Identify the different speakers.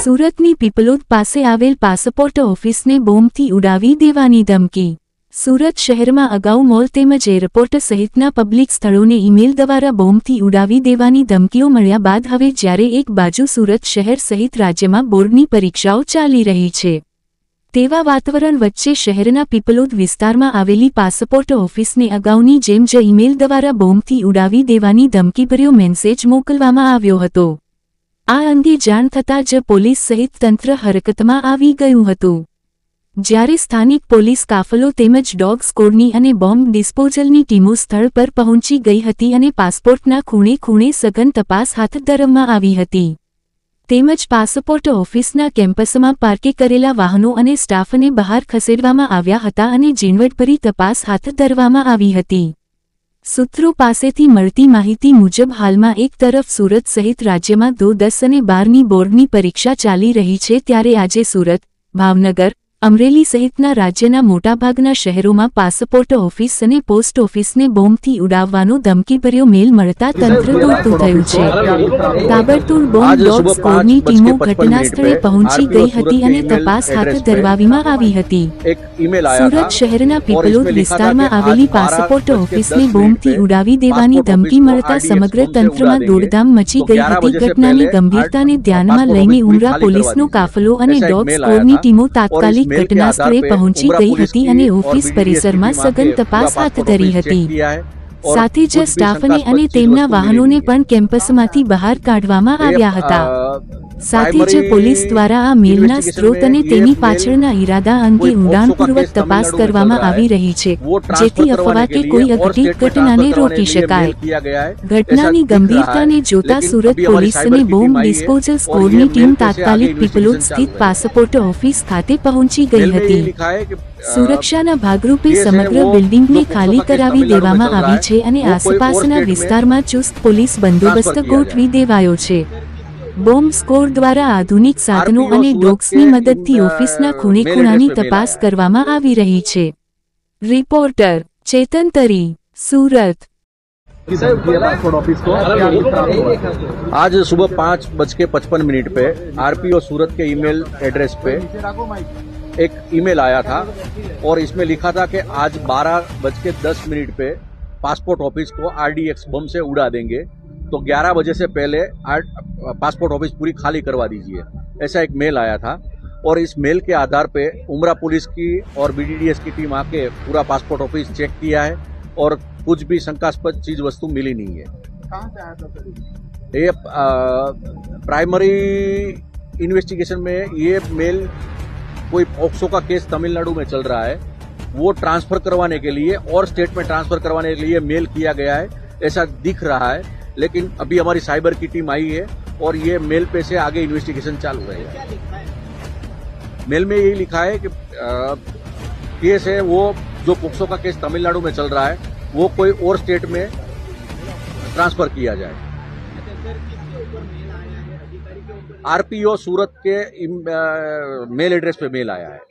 Speaker 1: સુરતની પીપલોદ પાસે આવેલ પાસપોર્ટ ઓફિસને બોમ્બથી ઉડાવી દેવાની ધમકી। સુરત શહેરમાં અગાઉ મોલ તેમજ એરપોર્ટ સહિતના પબ્લિક સ્થળોને ઈમેલ દ્વારા બોમ્બથી ઉડાવી દેવાની ધમકીઓ મળ્યા બાદ હવે જ્યારે એક બાજુ સુરત શહેર સહિત રાજ્યમાં બોર્ડની પરીક્ષાઓ ચાલી રહી છે, તેવા વાતાવરણ વચ્ચે શહેરના પીપલોદ વિસ્તારમાં આવેલી પાસપોર્ટ ઓફિસને અગાઉની જેમ જ ઈમેલ દ્વારા બોમ્બથી ઉડાવી દેવાની ધમકીભર્યો મેસેજ મોકલવામાં આવ્યો હતો। આ અંગે જાણ થતાં જ પોલીસ સહિત તંત્ર હરકતમાં આવી ગયું હતું, જ્યારે સ્થાનિક પોલીસ કાફલો તેમજ ડોગ સ્કોડની અને બોમ્બ ડિસ્પોઝલની ટીમો સ્થળ પર પહોંચી ગઈ હતી અને પાસપોર્ટના ખૂણે ખૂણે સઘન તપાસ હાથ ધરવામાં આવી હતી, તેમજ પાસપોર્ટ ઓફિસના કેમ્પસમાં પાર્કે કરેલા વાહનો અને સ્ટાફને બહાર ખસેડવામાં આવ્યા હતા અને ઝીણવટભરી તપાસ હાથ ધરવામાં આવી હતી। સૂત્રો પાસેથી મળતી માહિતી મુજબ હાલમાં એક તરફ સુરત સહિત રાજ્યમાં ધોરણ 10 અને 12ની બોર્ડની પરીક્ષા ચાલી રહી છે, ત્યારે આજે સુરત, ભાવનગર, અમરેલી સહિતના રાજ્યના મોટાભાગના શહેરોમાં પાસપોર્ટ ઓફિસ અને પોસ્ટ ઓફિસને બોમ્બથી ઉડાવવાનો ધમકીભર્યો મેલ મળતા તંત્ર દોડતું થયું છે। તાબડતોડ બોમ્બ ડોગ સ્કોડની ટીમો ઘટના સ્થળે પહોંચી ગઈ હતી અને તપાસ હાથ ધરવામાં આવી હતી। સુરત શહેરના પીપલોદ વિસ્તારમાં આવેલી પાસપોર્ટ ઓફિસને બોમ્બથી ઉડાવી દેવાની ધમકી મળતા સમગ્ર તંત્રમાં દોડધામ મચી ગઈ હતી। ઘટનાની ગંભીરતાને ધ્યાનમાં લઈને ઉમરા પોલીસનો કાફલો અને ડોગ સ્કોડની ટીમો તાત્કાલિક ઘટના સ્થળે પહોંચી ગઈ હતી અને ઓફિસ પરિસરમાં સઘન તપાસ હાથ ધરી હતી। સાથે જ સ્ટાફને અને તેમના વાહનોને પણ કેમ્પસમાંથી બહાર કાઢવામાં આવ્યા હતા। સાથે જ પોલીસ દ્વારા આ મેલના સ્ત્રોત અને તેની પાછળના ઈરાદા અંગે ઊંડાણપૂર્વક તપાસ કરવામાં આવી રહી છે, જેથી અફવા કે કોઈ અઘટિત ઘટનાને રોકી શકાય। ઘટનાની ગંભીરતાને જોતા સુરત પોલીસ અને બોમ્બ ડિસ્પોઝલ સ્કોડની ટીમ તાત્કાલિક પીપલોદ સ્થિત પાસપોર્ટ ઓફિસ ખાતે પહોંચી ગઈ હતી। સુરક્ષાના ભાગરૂપે સમગ્ર બિલ્ડિંગને ખાલી કરાવી દેવામાં આવી છે અને આસપાસના વિસ્તારમાં ચુસ્ત પોલીસ બંદોબસ્ત ગોઠવી દેવાયો છે। બોમ્બ સ્કોડ દ્વારા આધુનિક સાધનો અને ડોગ્સની મદદથી ઓફિસના ખૂણે ખૂણાની તપાસ કરવામાં આવી રહી છે। રિપોર્ટર ચેતન તરી, સુરત।
Speaker 2: आज सुबह 5:55 पे आरपीओ सूरत के ईमेल एड्रेस पे एक ईमेल आया था और इसमें लिखा था कि आज 12:10 पे पासपोर्ट ऑफिस को आरडीएक्स बम से उड़ा देंगे, तो 11 बजे से पहले पासपोर्ट ऑफिस पूरी खाली करवा दीजिए, ऐसा एक मेल आया था। और इस मेल के आधार पे उमरा पुलिस की और बीडीडीएस की टीम आके पूरा पासपोर्ट ऑफिस चेक किया है और कुछ भी शंकास्पद चीज वस्तु मिली नहीं है।
Speaker 3: कहाँ से आया था सर?
Speaker 2: ये प्राइमरी इन्वेस्टिगेशन में ये मेल कोई पॉक्सो का केस तमिलनाडु में चल रहा है, वो ट्रांसफर करवाने के लिए और स्टेट में ट्रांसफर करवाने के लिए मेल किया गया है, ऐसा दिख रहा है। लेकिन अभी हमारी साइबर की टीम आई है और ये मेल पे से आगे इन्वेस्टिगेशन चालू है। मेल में यही लिखा है कि केस है वो जो पॉक्सो का केस तमिलनाडु में चल रहा है वो कोई और स्टेट में ट्रांसफर किया जाए। आरपीओ सूरत के मेल एड्रेस पे मेल आया है।